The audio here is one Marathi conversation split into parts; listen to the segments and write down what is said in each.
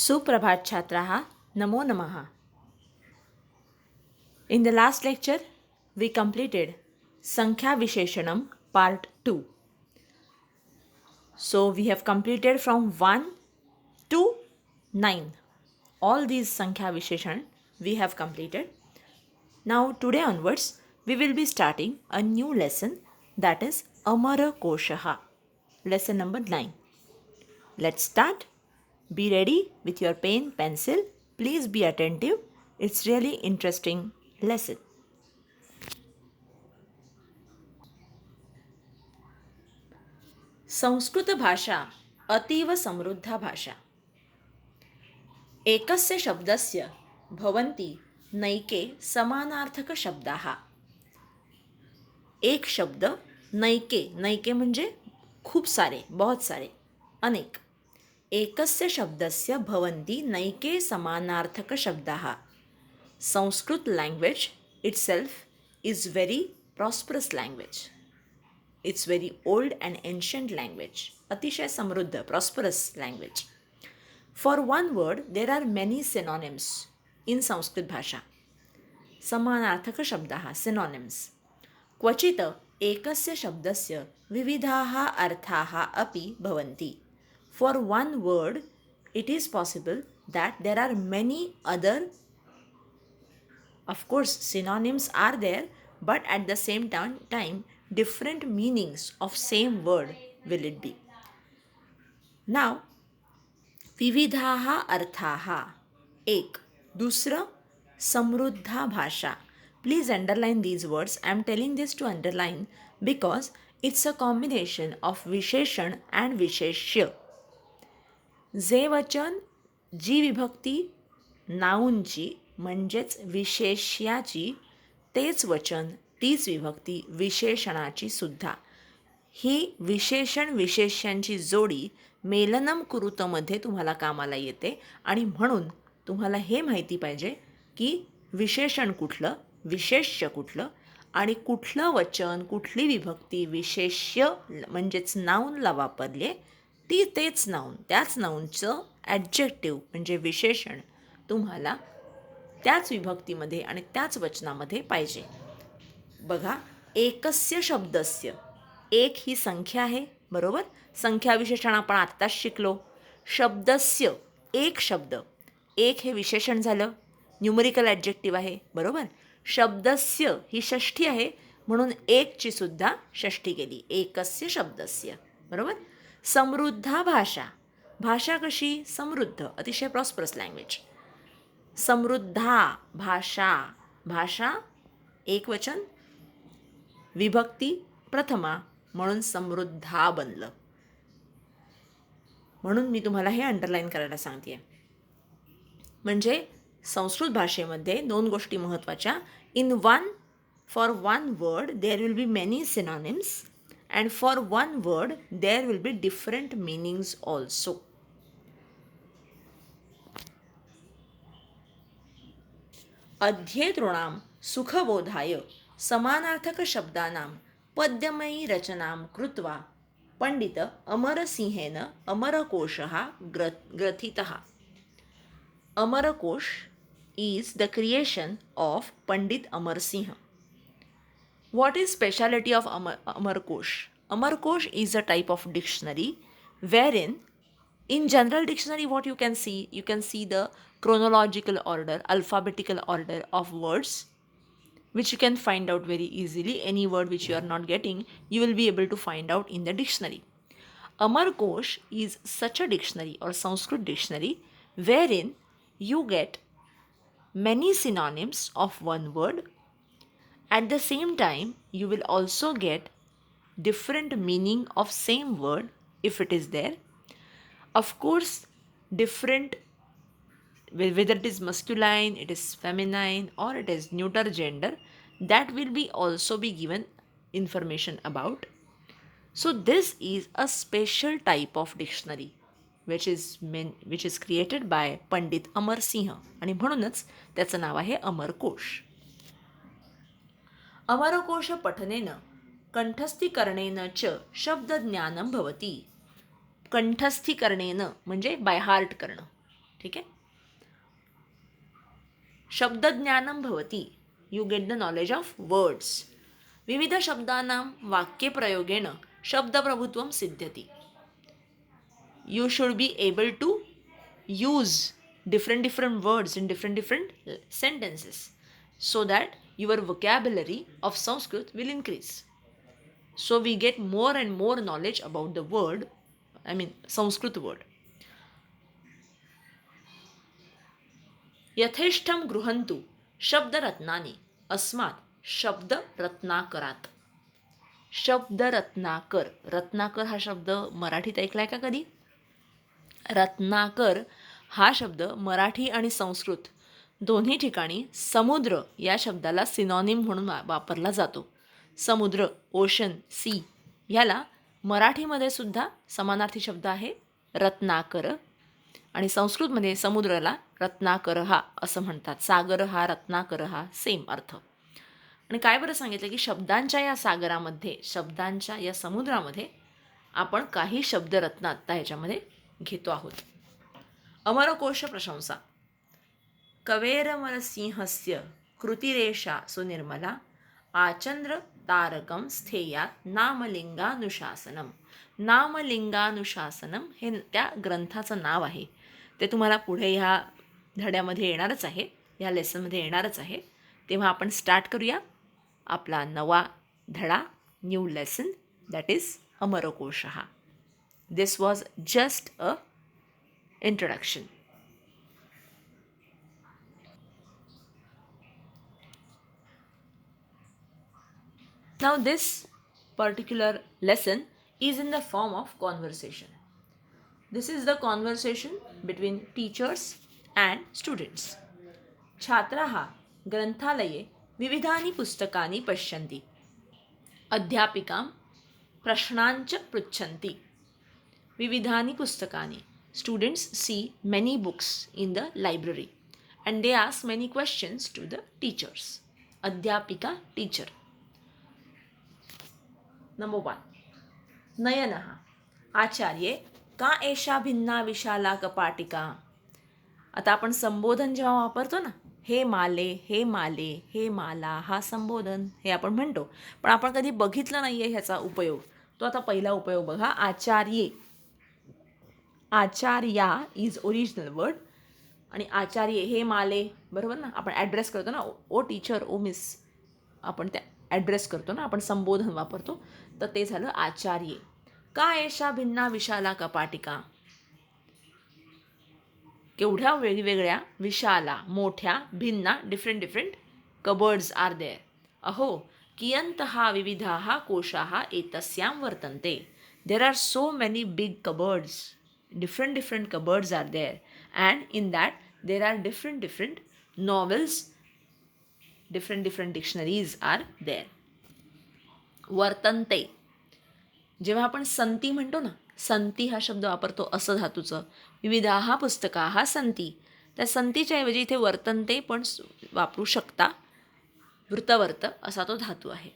सुप्रभात छात्राः, नमो नमः. In the last lecture, we completed Sankhya Visheshanam part 2. So we have completed from 1 to 9. All these Sankhya Visheshan we have completed. Now today onwards, we will be starting a new lesson, that is Amara Koshaha. Lesson number 9. Let's start. Be ready with your pen, pencil. Please be attentive. It's really interesting lesson. Sanskrit भाषा अतीव समृद्धा भाषा. एकस्य शब्दस्य भवन्ति नैके समानार्थक शब्दाः. एक शब्द नैके, नैके म्हणजे खूप सारे, बहुत सारे, अनेक. एकस्य शब्दस्य भवन्ति नैके समानार्थक शब्दाः. Sanskrit language itself is very prosperous language. It's very old and ancient language. अतिशय समृद्ध, prosperous language. For one word, there are many synonyms in Sanskrit भाषा. समानार्थक शब्दाः, synonyms. क्वचित् एकस्य शब्दस्य विविधाः अर्थाः अपि भवन्ति. For one word, it is possible that there are many other, of course, synonyms are there, but at the same time different meanings of same word will it be. Now, विविधाः अर्थाः एक. दुसरं समृद्धा भाषा. Please underline these words. I am telling this to underline because it's a combination of विशेषण and विशेष्य. जे वचन, जी विभक्ती नाऊनची म्हणजेच विशेष्याची, तेच वचन, तीच विभक्ती विशेषणाची सुद्धा. ही विशेषण विशेष्यांची जोडी मेलनम कुरुतमध्ये तुम्हाला कामाला येते आणि म्हणून तुम्हाला हे माहिती पाहिजे की विशेषण कुठलं, विशेष्य कुठलं आणि कुठलं वचन, कुठली विभक्ती विशेष्य म्हणजेच नाऊनला वापरले, ती तेच नाऊन, त्याच नाऊनचं ॲडजेक्टिव्ह म्हणजे विशेषण तुम्हाला त्याच विभक्तीमध्ये आणि त्याच वचनामध्ये पाहिजे. बघा, एकस्य शब्दस्य, एक ही संख्या आहे, बरोबर. संख्या विशेषण आपण आत्ताच शिकलो. शब्दस्य, एक शब्द, एक हे विशेषण झालं, न्यूमरिकल ॲडजेक्टिव्ह आहे, बरोबर. शब्दस्य ही षष्ठी आहे, म्हणून एकची सुद्धा षष्ठी केली, एकस्य शब्दस्य, बरोबर. समृद्धा भाषा, भाषा कशी समृद्ध, अतिशय प्रॉस्परस लँग्वेज. समृद्धा भाषा, भाषा एक वचन, विभक्ती प्रथमा, म्हणून समृद्धा बनलं. म्हणून मी तुम्हाला हे अंडरलाईन करायला सांगते. म्हणजे संस्कृत भाषेमध्ये दोन गोष्टी महत्त्वाच्या. In one, for one word there will be many synonyms and for one word there will be different meanings also. अध्येतॄणां सुखबोधाय समानार्थक शब्दानां पद्यमयी रचनां कृत्वा Pandit अमरसिंहेन अमरकोशः ग्रथितः. Amarkosh is the creation of Pandit Amar Singh. What is speciality of Amarkosh? Amarkosh is a type of dictionary wherein in general dictionary what you can see the chronological order, alphabetical order of words which you can find out very easily. Any word which you are not getting, you will be able to find out in the dictionary. Amarkosh is such a dictionary or Sanskrit dictionary wherein you get many synonyms of one word. At the same time, you will also get different meaning of same word if it is there. Of course, different, whether it is masculine, it is feminine, or it is neuter gender, that will be also be given information about. So this is a special type of dictionary which is created by Pandit Amarsingh आणि म्हणूनच त्याचं नाव आहे अमरकोश. अमरकोश पठनेन कंठस्थीकरणेन च शब्दज्ञानं भवति. कंठस्थीकरणेन म्हणजे बाय हार्ट करणं. ठीक आहे. शब्दज्ञानं भवति, you get the knowledge of words. विविध शब्दानां वाक्यप्रयोगेण शब्दप्रभुत्वं सिद्ध्यति. You should be able to use different words in different sentences so that your vocabulary of Sanskrit will increase. So we get more and more knowledge about the word, Sanskrit word. यथेष्टं गृहन्तु शब्दरत्नानि अस्मात् शब्दरत्नाकरात्. शब्दरत्नाकर, रत्नाकर हा शब्द मराठीत ऐकलाय का कधी? रत्नाकर हा शब्द मराठी आणि संस्कृत दोन्ही ठिकाणी समुद्र या शब्दाला सिनॉनिम म्हणून वापरला जातो. समुद्र, ओशन, सी ह्याला मराठीमध्ये सुद्धा समानार्थी शब्द आहे रत्नाकर, आणि संस्कृतमध्ये समुद्राला रत्नाकर हा असं म्हणतात. सागर हा, रत्नाकर हा सेम अर्थ. आणि काय बरं सांगितलं की शब्दांच्या या सागरामध्ये, शब्दांच्या या समुद्रामध्ये आपण काही शब्दरत्न आत्ता ह्याच्यामध्ये घेतो आहोत. अमरकोश प्रशंसा. कवेरमरसिंहस्य कृतिरेषा सुनिर्मला आचंद्र तारकं स्थेयात नामलिंगानुशासनम. नामलिंगानुशासनम हे त्या ग्रंथाचं नाव आहे. ते तुम्हाला पुढे ह्या धड्यामध्ये येणारच आहे, ह्या लेसनमध्ये येणारच आहे. तेव्हा आपण स्टार्ट करूया आपला नवा धडा, न्यू लेसन, दॅट इज अमरकोशः. This was just a introduction. Now this particular lesson is in the form of conversation. This is the conversation between teachers and students. छात्राः ग्रंथालये विविधानि पुस्तकानि पश्यन्ति. अध्यापिकां प्रश्नाञ्च पृच्छन्ति. विविधानि पुस्तकानि. Students see many books in the library and they ask many questions to the teachers. अध्यापिका, teacher. Number 1. नयनः. आचार्ये का एषा भिन्ना विशाला कपाटिका. आता आपण संबोधन जेव्हा वापरतो ना, हे माले, हे माले, हे माला, हा संबोधन हे आपण म्हणतो, पण आपण कधी बघितलं नाही आहे ह्याचा उपयोग. तो आता पहिला उपयोग बघा. आचार्ये, आचार्या इज ओरिजिनल वर्ड, आणि आचार्य हे माले, बरोबर ना. आपण ॲड्रेस करतो ना, ओ टीचर, ओ मिस, आपण त्या ॲड्रेस करतो ना, आपण संबोधन वापरतो, तर ते झालं आचार्य. का एषा भिन्ना विशाला कपाटिका. केवढ्या वेगवेगळ्या, विशाला मोठ्या, भिन्ना डिफरंट कबर्ड्स आर देअर. अहो कियन्तः विविधाः कोशाः एतस्यां वर्तन्ते. There are so many big cupboards. different cupboards are there, and in that there are different novels, different dictionaries are there. वर्तन्ते. जेव्हा आपण संती म्हणतो ना, संती हा शब्द वापरतो असं धातूचं. विविधाः पुस्तकाः सन्ति. त्या संतीच्या ऐवजी इथे वर्तन्ते पण वापरू शकता. वृत्तवर्त असा तो धातू आहे.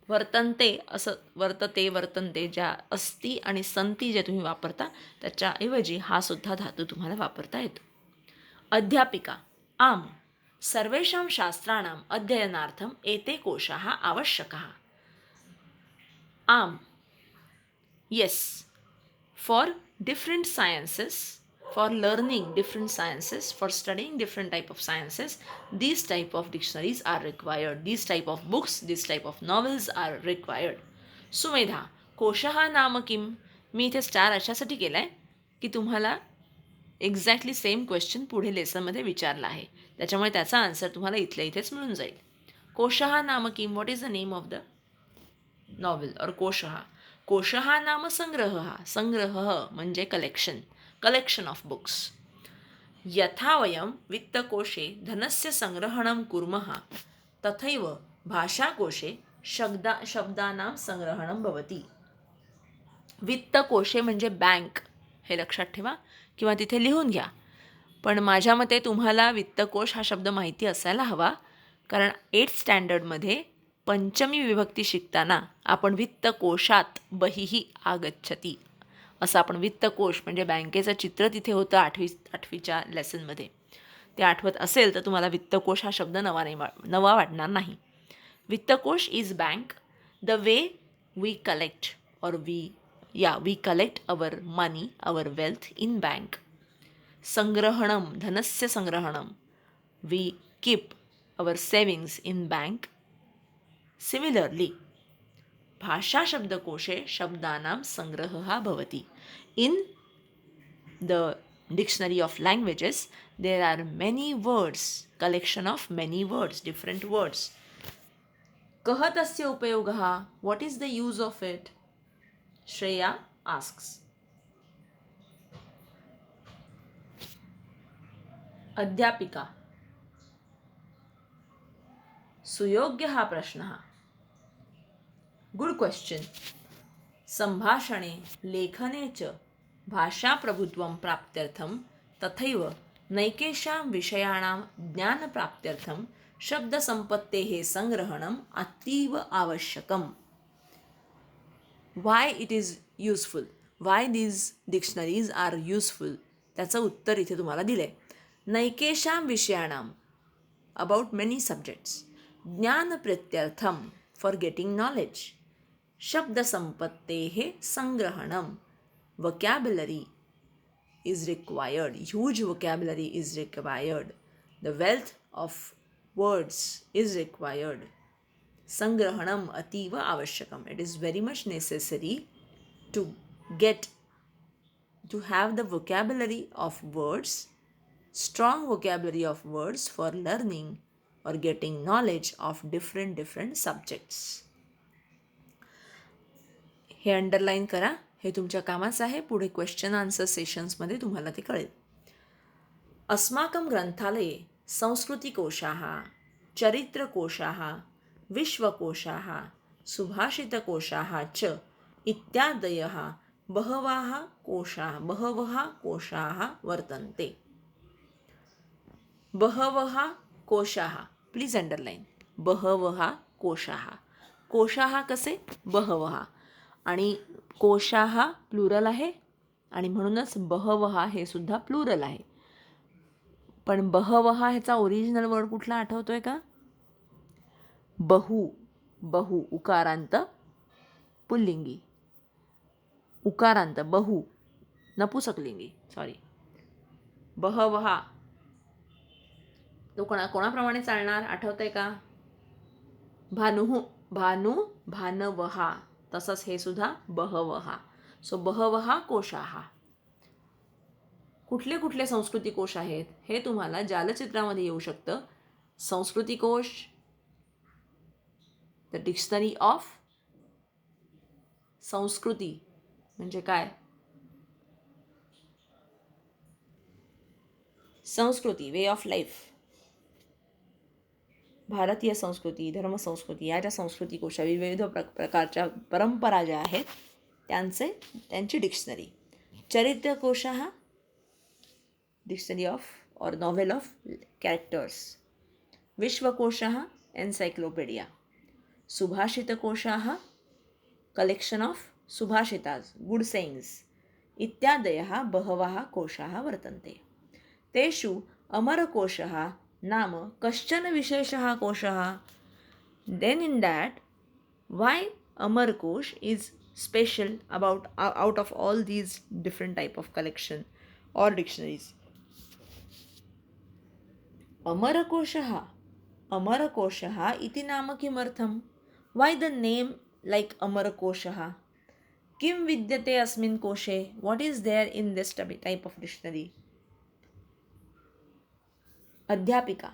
वर्तन्ते असं, वर्तते, वर्तन्ते ज्या अस्ति आणि संती जे तुम्ही वापरता त्याच्याऐवजी हा सुद्धा धातू तुम्हाला वापरता येतो. अध्यापिका. आम सर्वेषां शास्त्राणाम् अध्ययनार्थम् एते कोशाः आवश्यकाः. आम, yes, for different sciences, for learning different sciences, for studying different type of sciences, these type of dictionaries are required, these type of books, these type of novels are required. Sumedha. कोशः नाम किम. मी इथे स्टार अशासाठी केला आहे की तुम्हाला एक्झॅक्टली सेम क्वेश्चन पुढे लेसनमध्ये विचारला आहे, त्याच्यामुळे त्याचा आन्सर तुम्हाला इथल्या इथेच मिळून जाईल. कोशः नाम Kim. What is the name of the novel और कोशः. कोशः नाम संग्रहः. संग्रहः म्हणजे कलेक्शन ऑफ बुक्स. यथा वयं वित्तकोशे धनस्य संग्रहणं कुर्मः तथैव भाषाकोशे शब्दानां संग्रहणं भवति. वित्तकोशे म्हणजे बँक, हे लक्षात ठेवा किंवा तिथे लिहून घ्या. पण माझ्या मते तुम्हाला वित्तकोश हा शब्द माहिती असायला हवा, कारण 8th स्टँडर्डमध्ये पंचमी विभक्ती शिकताना आपण वित्तकोशात बहिः आगच्छति असं आपण वित्तकोश म्हणजे बँकेचं चित्र तिथे होतं आठवीच्या लेसनमध्ये. ते आठवत असेल तर तुम्हाला वित्तकोश हा शब्द नवा वाटणार नाही. वित्तकोश is bank. The way we collect we collect our money, our wealth in bank. संग्रहणम, धनस्य संग्रहणम. We keep our savings in bank. Similarly भाषाशब्दकोशे शब्दानां सङ्ग्रहः भवति. In the dictionary of languages, there are many words, collection of many words, different words. कः तस्य उपयोगः? What is the use of it? Shreya asks. अध्यापिका. सुयोग्यः प्रश्नः. Good question. संभाषणे लेखने च भाषाप्रभुत्वं प्राप्त्यर्थं तथैव नैकेषां विषयाणां ज्ञानप्राप्त्यर्थं शब्दसम्पत्तेः सङ्ग्रहणम् अतीव आवश्यकम्. Why it is useful, why these dictionaries are useful, त्याचं उत्तर इथे तुम्हाला दिलं आहे. नैकेषां विषयाणां, अबाउट मेनी सब्जेक्ट्स. ज्ञानप्रीत्यर्थं, फॉर गेटिंग नॉलेज. शब्दसम्पत्तेः सङ्ग्रहणं, vocabulary is required, huge vocabulary is required, the wealth of words is required. Sangrahanam ativa avashyakam, it is very much necessary to have the vocabulary of words, strong vocabulary of words for learning or getting knowledge of different subjects. हे अंडरलाईन करा, हे तुमच्या कामाचं आहे. पुढे क्वेश्चन आन्सर सेशन्समध्ये तुम्हाला ते कळेल. अस्माकं ग्रंथालये संस्कृतिकोशाः, चरित्रकोशाः, विश्वकोशाः, सुभाषितकोशाः च इत्यादयः बहवः कोशाः वर्तन्ते. बहवः कोशाः, प्लीज अंडरलाईन. बहवः कोशाः. कोशाः कसे? बहवः. आणि कोशाः प्लुरल आहे आणि म्हणूनच बहवः हे सुद्धा प्लुरल आहे. पण बहवः ह्याचा ओरिजिनल वर्ड कुठला आठवतोय का? बहु उकारांत पुल्लिंगी, उकारांत बहु नपुसकलिंगी, सॉरी. बहवः तो कोणाप्रमाणे चालणार आठवतंय का? भानवः. तसंच हे सुद्धा बहवः. सो बहवः कोशाः. कुठले कुठले संस्कृती कोश आहेत हे तुम्हाला जालचित्रामध्ये येऊ शकतं. संस्कृती कोश, द डिक्शनरी ऑफ संस्कृती म्हणजे काय? संस्कृती, वे ऑफ लाईफ. भारतीय संस्कृती, धर्मसंस्कृती या ज्या संस्कृती कोशा, विविध प्रकारच्या परंपरा ज्या आहेत त्यांची डिक्शनरी. चरित्रकोशाः, dictionary of or novel of characters. विश्वकोशाः, एन्साइक्लोपीडिया. सुभाषितकोशाः, कलेक्शन ऑफ सुभाषितास्, गुड सेयिंग्स इत्यादयः बहवः कोशाः वर्तन्ते. तेषु अमरकोशः नाम कश्चन विशेषः कोशः. Then in that why Amarkosh is special out of all these different type of collection or dictionaries. Amarakoshah iti नाम किमर्थम? Why the name like Amarakoshah? Kim विद्यते अस्मिन् कोशे? What is there in this type of dictionary? अध्यापिका.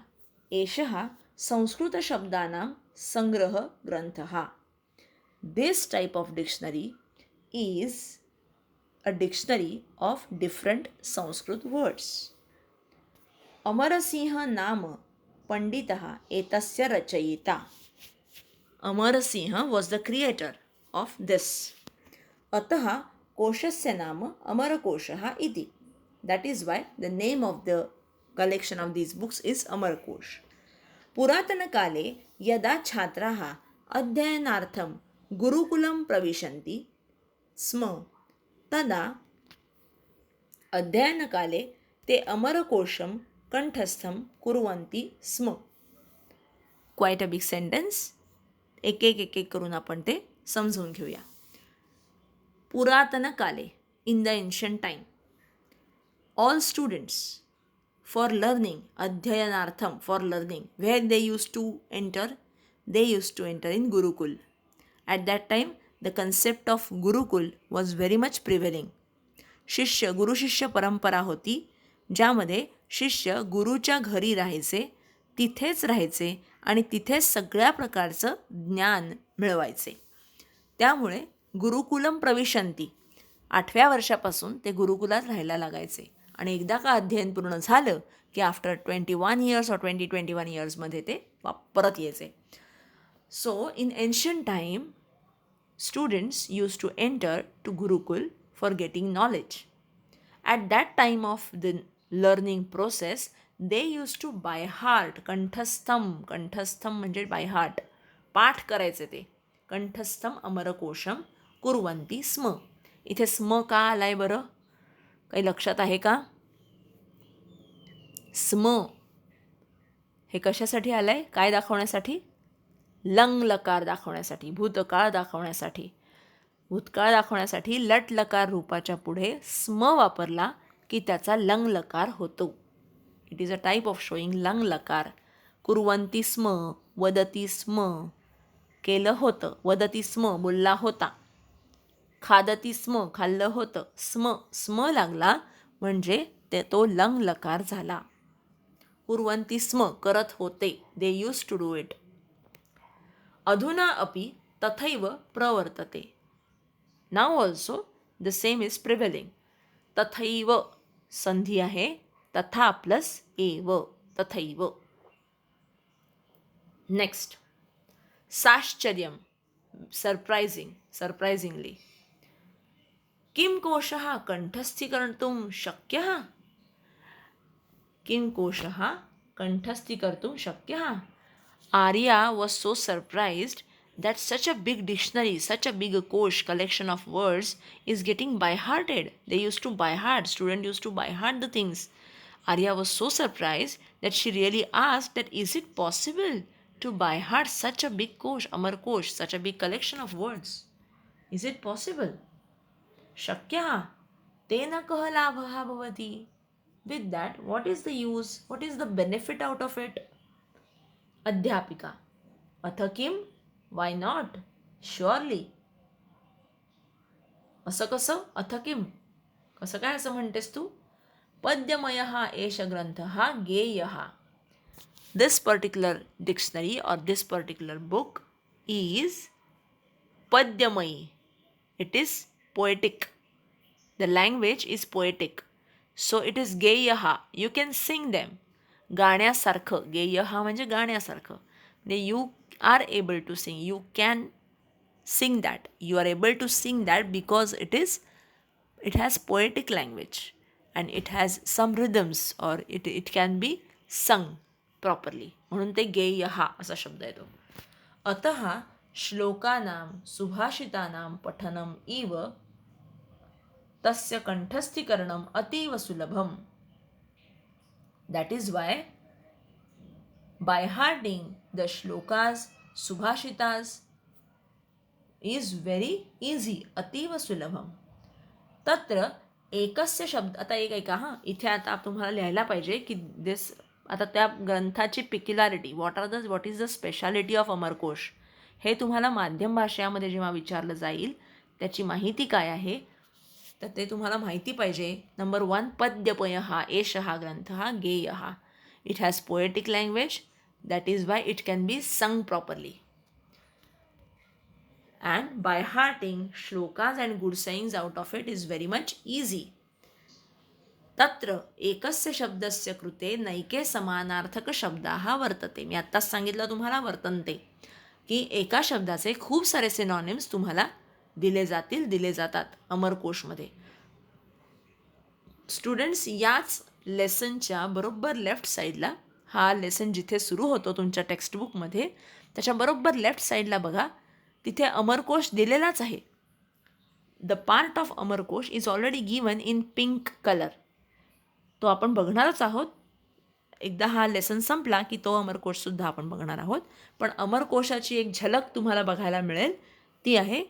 एषः संस्कृतशब्दानां सङ्ग्रहग्रन्थः. This type of dictionary is a dictionary of different Sanskrit words. Amarsingh नाम पंडितः एतस्य रचयिता. Amarsingh was the creator of this. अतः कोशस्य नाम अमरकोशः इति. That is why the name of the collection of these books is Amarkosh. पुरातनकाले यदा छात्राः अध्ययनार्थं गुरुकुलं प्रविशन्ति स्म तदा अध्ययनकाले ते अमरकोशं कंठस्थं कुर्वन्ति स्म. Quite a big sentence. एक एक करून आपण ते समजून घेऊया. पुरातन काले, in the ancient time, all students for learning, अध्ययनार्थम, for learning, where they use to enter, they used to enter in Gurukul. At that time, the concept of Gurukul was very much prevailing. शिष्य, गुरुशिष्य परंपरा होती, ज्यामध्ये शिष्य गुरुच्या घरी राहायचे, तिथेच राहायचे आणि तिथेच सगळ्या प्रकारचं ज्ञान मिळवायचे. त्यामुळे गुरुकुलम प्रविशंती, 8व्या वर्षापासून ते गुरुकुलात राहायला लागायचे आणि एकदा का अध्ययन पूर्ण झालं की आफ्टर 21 इयर्स or 21 इयर्समध्ये ते परत यायचे. So, in ancient time, students used to enter to Gurukul for getting knowledge. At that time of the learning process, they used to by heart, कंठस्थम म्हणजे by heart, पाठ करायचे ते. कंठस्थम अमरकोशम कुर्वन्ति स्म. इथे स्म का आलाय बरं? काही लक्षात आहे का? स्म हे कशासाठी आलंय? काय दाखवण्यासाठी? लंग लकार दाखवण्यासाठी, भूतकाळ दाखवण्यासाठी. भूतकाळ दाखवण्यासाठी लट लकार रूपाच्या पुढे स्म वापरला की त्याचा लंग लकार होतो. It is a type of showing lung लकार. कुर्वन्ति स्म, वदती स्म, केलं होतं. वदती स्म, बोलला होता. खादती स्म, खाल्लं होतं. स्म लागला म्हणजे तो लंग लकार झाला. कुर्वन्ति स्म, करत होते. They use to do it. अधुना अपि तथैव प्रवर्तते. Now also the same is prevailing. तथैव संधी आहे, तथा प्लस एव, तथैव. नेक्स्ट, साश्चर्यम, सरप्राइजिंगली. किं कोशः कंठस्थीकर्तुं शक्यः? किं कोशः कंठस्थीकर्तुं शक्यः? Arya was so surprised that such a big dictionary, such a big kosh, collection of words is getting by-hearted. They used to by-heart, student used to by-heart the things. Arya was so surprised that she really asked that is it possible to by-heart such a big kosh, Amar Kosh, such a big collection of words? Is it possible? Shakyah, tena kah labhah bhavati. With that, what is the use? What is the benefit out of it? अध्यापिका, अथ किम, वाय नॉट, शुअरली. असं कसं? अथ किम, कसं काय असं म्हणतेस तू? पद्यमयः एष ग्रंथः गेयः. दिस particular dictionary or this particular book is पद्यमयी. It is poetic. The language is poetic. So it is गेयः. You can sing them. गाण्यासारखं. गेय हा म्हणजे गाण्यासारखं. म्हणजे you are able to sing. You can sing that. You are able to sing that because it has poetic language and it has some rhythms or it can be sung properly. म्हणून ते गेय हा असा शब्द येतो. अतः श्लोकानां सुभाषितानां पठनम इव तस्य कंठस्थीकरणम अतीव सुलभम. That is why by hearting the shlokas, subhashitas is very easy. अतीव सुलभम. तत्र एकस्य शब्द. आता एक ऐका हां, इथे आता तुम्हाला लिहायला पाहिजे की दिस, आता त्या ग्रंथाची peculiarity, what is the speciality of Amarkosh, हे तुम्हाला माध्यम भाषेमध्ये जेव्हा विचारलं जाईल त्याची माहिती काय आहे तर ते तुम्हाला माहिती पाहिजे. नंबर 1, पद्यपयः एषः ग्रंथः गेयः. It has poetic language. That is why it can be sung properly. And by hearting श्लोकाज and good sayings out of it is very much easy. तत्र एकस्य शब्दस्य कृते नैके समानार्थक शब्दाः वर्तते. मी आत्ताच सांगितलं तुम्हाला वर्तन्ते की एका शब्दाचे खूप सारे सिनॉनिम्स तुम्हाला दिले जातात अमरकोशमध्ये. स्टुडंट्स, याच लेसनच्या बरोबर लेफ्ट साईडला, हा लेसन जिथे सुरू होतो तुमच्या टेक्स्टबुकमध्ये त्याच्या बरोबर लेफ्ट साईडला बघा, तिथे अमरकोश दिलेलाच आहे. The part of Amarkosh is already given in pink colour. तो आपण बघणारच आहोत. एकदा हा लेसन संपला की तो अमरकोशसुद्धा आपण बघणार आहोत. पण अमरकोशाची एक झलक तुम्हाला बघायला मिळेल. ती आहे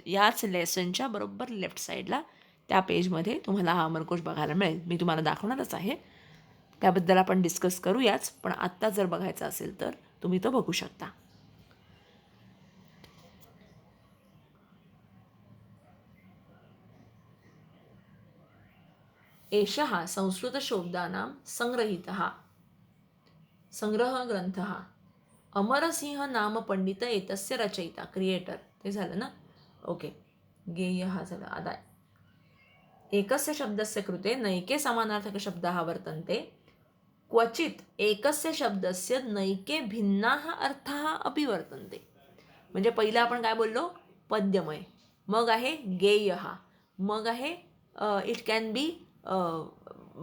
याच लेसनच्या बरोबर लेफ्ट साईडला त्या पेजमध्ये तुम्हाला हा अमरकोश बघायला मिळेल. मी तुम्हाला दाखवणारच आहे. त्याबद्दल आपण डिस्कस करूयाच. पण आत्ता जर बघायचा असेल तर तुम्ही तो बघू शकता. एषः संस्कृतशब्दानां संग्रहग्रंथः. अमरसिंह नाम पंडित एतस्य रचयिता. क्रिएटर ते झालं ना. ओके. गेयः झालं. आता एकस्य शब्दस्य कृते नैके समानार्थकशब्दाः वर्तन्ते. क्वचित एकस्य शब्दस्य नैके भिन्नाः अर्थाः अपि वर्तन्ते. म्हणजे पहिलं आपण काय बोललो? पद्यमय. मग आहे गेयः. मग आहे it can B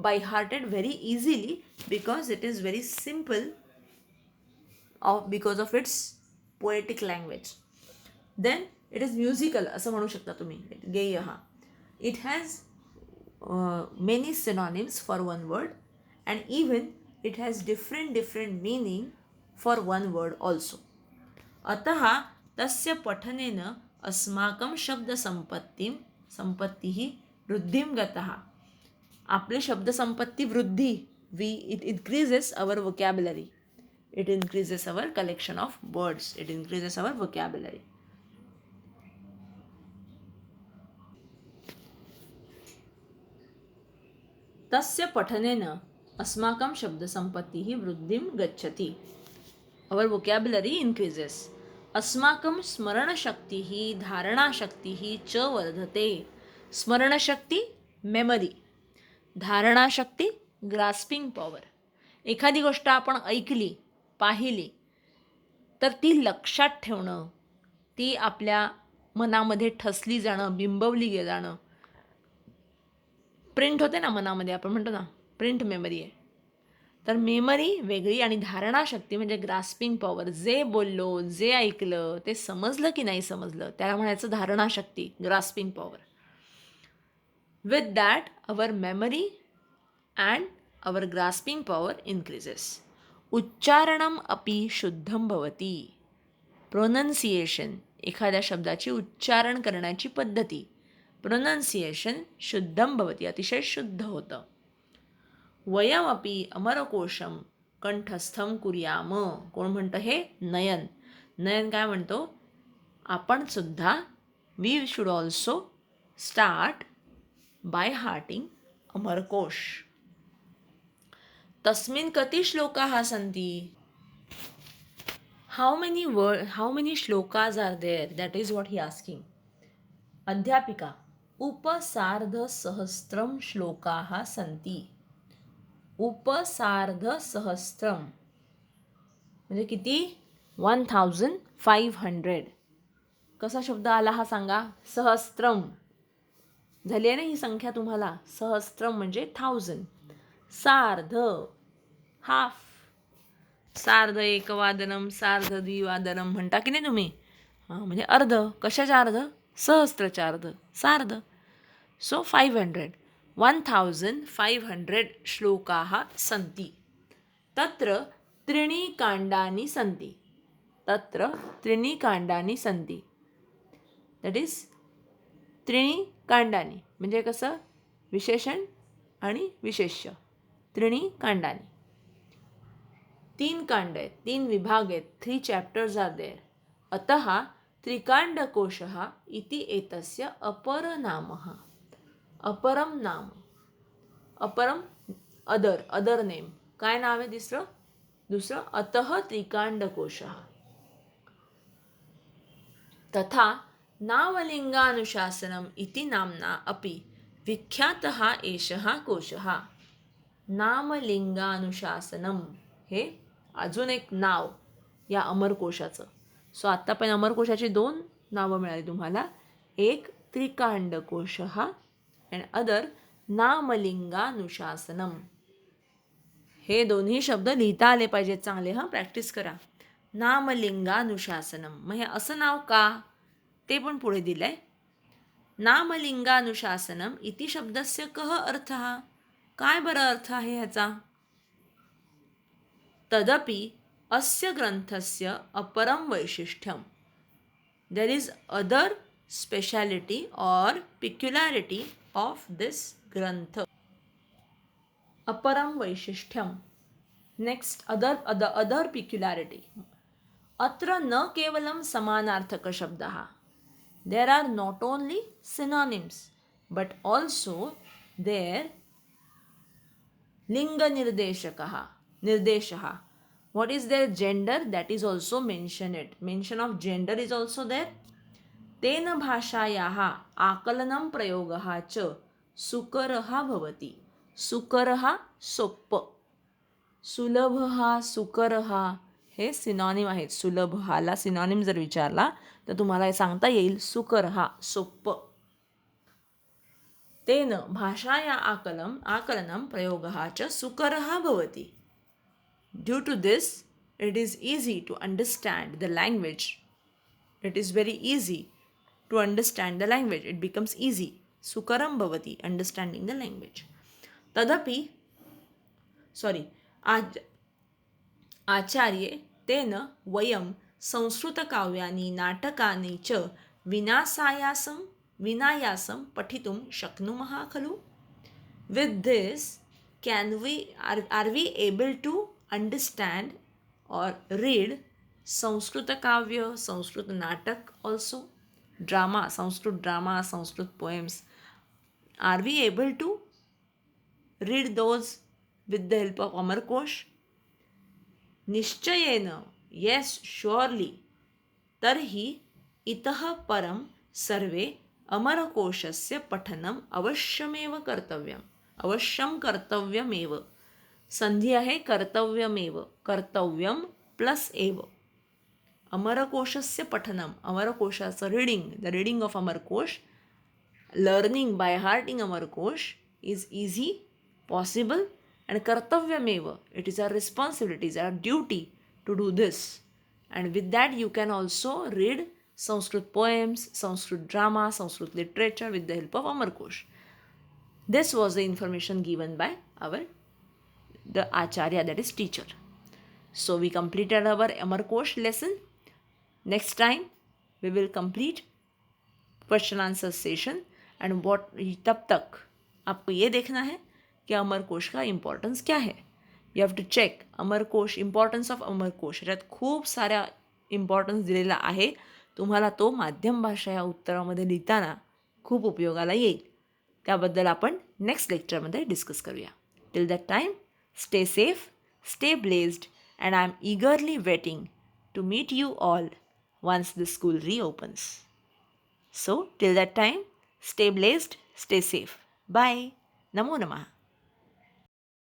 by hearted very easily because it is very simple because of its poetic language. Then it is musical असं म्हणू शकता तुम्ही. गेयः. It has many synonyms for one word and even it has different meaning for one word also. अतः तस्य पठनेन अस्माकं शब्दसंपत्तिः वृद्धिं गतः. आपले शब्दसंपत्ती वृद्धी. It increases our vocabulary. It increases our collection of words. It increases our vocabulary. तस्य पठनेन अस्माकं शब्दसंपत्तिः वृद्धिं गच्छति. Our vocabulary increases. अस्माकं स्मरणशक्तिः धारणाशक्तिः च वर्धते. स्मरणशक्ती मेमरी. धारणाशक्ती grasping power. एखादी गोष्ट आपण ऐकली, पाहिली तर ती लक्षात ठेवणं, ती आपल्या मनामध्ये ठसली जाणं, बिंबवली जाणं, प्रिंट होते ना मनामध्ये. आपण म्हणतो ना प्रिंट मेमरी आहे. तर मेमरी वेगळी आणि धारणाशक्ती म्हणजे ग्रास्पिंग पॉवर. जे बोललो, जे ऐकलं ते समजलं की नाही समजलं त्याला म्हणायचं धारणाशक्ती, grasping power. With that, our memory and our grasping power increases. उच्चारणम अपि शुद्धं भवति. प्रोनन्सिएशन. एखाद्या शब्दाची उच्चारण करण्याची पद्धती. प्रोनन्सिएशन शुद्धं भवति. अतिशय शुद्ध होतं. वयमपि अमरकोशम कंठस्थं कुर्याम. कोण म्हणतं हे? नयन. नयन काय म्हणतो? आपण सुद्धा we should also start by hearting Amarkosh. तस्मिन् कति श्लोकाः सन्ति? How many shlokas are there? That is what he asking. अध्यापिका. उपसार्धसहस्रं श्लोकाः सन्ति. उपसार्धसहस्रम म्हणजे किती? 1500. कसा शब्द आला हा सांगा? सहस्त्रम. झाली आहे ना ही संख्या तुम्हाला? सहस्त्रम म्हणजे 1000. सार्ध हाफ. सार्ध एकवादनम, सार्ध द्विवादनम म्हणता की नाही तुम्ही? हां, म्हणजे अर्ध. कशाच्या अर्ध? सहस्त्रच्या अर्ध. सार्ध. सो 500. 1500 श्लोकाः सन्ति. तत्र त्रीणि काण्डानि सन्ति. तत्र त्रीणि काण्डानि सन्ति. दॅट इज त्रीणि काण्डानि म्हणजे कसं? विशेषण आणि विशेष्य. त्रीणि काण्डानि. 3 कांड आहेत, 3 विभाग आहेत. 3 चॅप्टर्स आर देअर. अतः त्रिकाण्डकोशः इति एतस्य अपरनामः. अपरम नाम. अपरम अदर नेम. काय नाव आहे दुसरं? अतः त्रिकाण्डकोशः. तथा नामलिंगानुशासनम इति नाम्ना अपि विख्यातः एषः कोशः. नामलिंगानुशासनम हे अजून एक नाव या अमरकोशाचं. सो आत्ता पण अमरकोशाची 2 नावं मिळाली तुम्हाला. एक त्रिकाण्डकोशः अँड अदर नामलिंगानुशासनम. हे दोन्ही शब्द लिहिता आले पाहिजेत चांगले. हां, प्रॅक्टिस करा. नामलिंगानुशासनम. मग हे असं नाव का? ते पण पुढे दिलं आहे. नामलिंगानुशासनम इति शब्दस्य कः अर्थः? काय बरं अर्थ आहे ह्याचा? तदपि अस्य ग्रंथस्य अपरं वैशिष्ट्यम. There is other speciality or peculiarity of this grantha. Aparam Vaishishtyam. Next, other peculiarity. Atra na kevalam samanarthaka shabdaha. There are not only synonyms, but also there linga nirdeshaha. What is their gender? That is also mentioned. Mention of gender is also there. तेन भाषायाः आकलनं प्रयोगः च सुकरः भवति. सुकरः सोप्प. सुलभः सुकरः हे सिनॉनिम आहेत. सुलभहाला सिनॉनिम जर विचारला तर तुम्हाला हे सांगता येईल सुकरः सोप्प. तेन भाषाया आकलनं प्रयोगः च सुकरः भवति. Due to this, it is easy to understand the language. It is very easy to understand the language. It becomes easy. Sukaram bhavati, understanding the language. Tadapi, आचार्ये तेन वयं संस्कृतकाव्यानि नाटकानि च विनायासं पठितुं शक्नुमः खलु? With this, are we able to understand or read Sanskrit kavya, Sanskrit natak also? Drama, Sanskrit poems. Are we able to read those with the help of Amarkosh? Nishchayena, yes, surely. Tarhi itah param sarve Amarkoshasya pathanam avashyameva kartavyam. Avashyam kartavyamev. संधी आहे कर्तव्यमेव. कर्तव्यम प्लस एव. अमरकोशस्य पठनम, अमरकोशाचं reading, the reading of Amarkosh, learning by hearting Amarkosh is easy, possible, and कर्तव्यमेव, it is our responsibility, is our duty to do this. And with that you can also read Sanskrit poems, Sanskrit drama, Sanskrit literature with the help of Amarkosh. This was the information given by the Acharya, that is teacher. So we completed our Amarkosh lesson. Next time we will complete question answer session, and तब तक आपको ये देखना है कि अमरकोश का इम्पॉर्टन्स क्या है. You have to check Amarkosh, importance of Amarkosh. याच्यात खूप साऱ्या इम्पॉर्टन्स दिलेला आहे. तुम्हाला तो माध्यम भाषा या उत्तरामध्ये लिहिताना खूप उपयोगाला येईल. त्याबद्दल आपण नेक्स्ट लेक्चरमध्ये डिस्कस करूया. Till that time, stay safe, stay blessed, and I am eagerly waiting to meet you all once the school reopens. So, till that time, stay blessed, stay safe. Bye. Namo Namah.